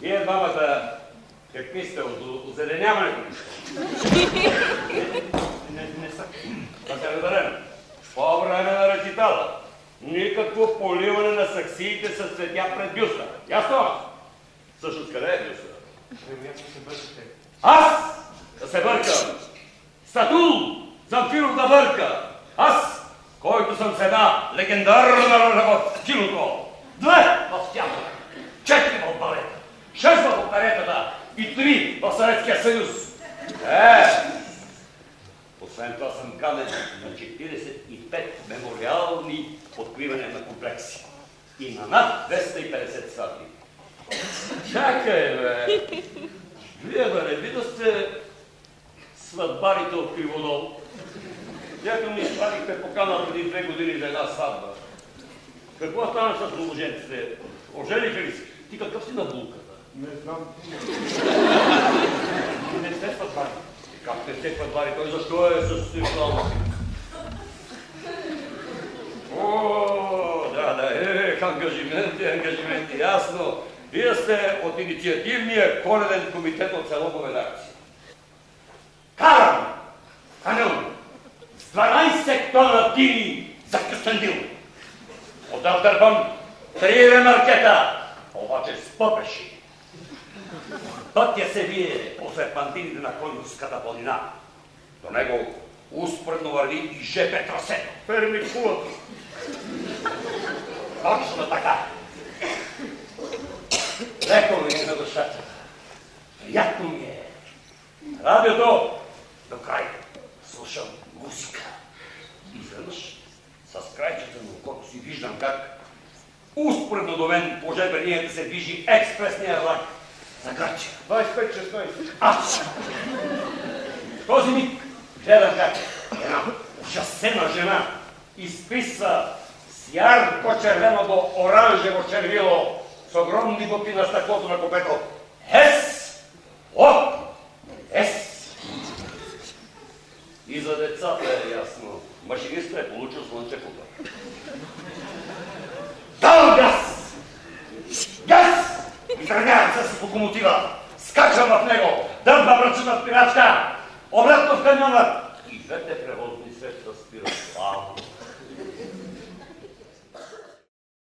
Вие двамата какви сте от озеленяването? Не са. Да се разберем. По време на рецитала никакво поливане на саксиите с цветя пред бюста. Ясно? Всъщност къде е бюста? Вероятно се бъркате. Аз да се бъркам. Статул Замфиров да бърка. Аз, който съм с една легендарна роля в киното. 2 в театъра, 4 в балета, 6 в оперетата и 3 в Съветския съюз. Освен това съм канен на 45 мемориални откривания на комплекси. И на над 250 сватби. Чакай, бе! Вие, бе, не би да сте сватбарите от Криводол? Дето ми изпратихте покана преди 2 години за една сватба. Какво стана с младоженците? Ожениха ли се? Ти какъв си на булката? Не знам. Не сте сватбари. Как не сте сватбари? Той защо е с сексуалност? О, да, ангажименти, ясно. Вие сте от инициативния коледен комитет от село Говедарци. Карам! Канел! С 12 тона дини за Кюстендил. Отдърпам 3 ремаркета, обаче с пъпеши. Пътя се вие по серпантините на Конюската планина. До него успоредно върви и ЖП трасето. Перникулата. Точно така. Леко ми е на душата. Приятно ми е. Радиото до край. Слушам музика. Изведнъж с крайчета на окото си виждам как успоредно до мен по ЖП линията се движи експресния влак за Гърция. 25-16. Аз! В този миг гледам как една ужасена жена изписва с ярко-червено до оранжево червило с огромни бутни на стъклото на копето. Ес! О! Ес! И за децата е ясно. Машиниста е получил слънчев удар. Дал газ! Газ! Изравнявам се с локомотива. Скачам в него. Дърпам ръчната спирачка. Обратно в камиона. И двете превозни средства спират славно.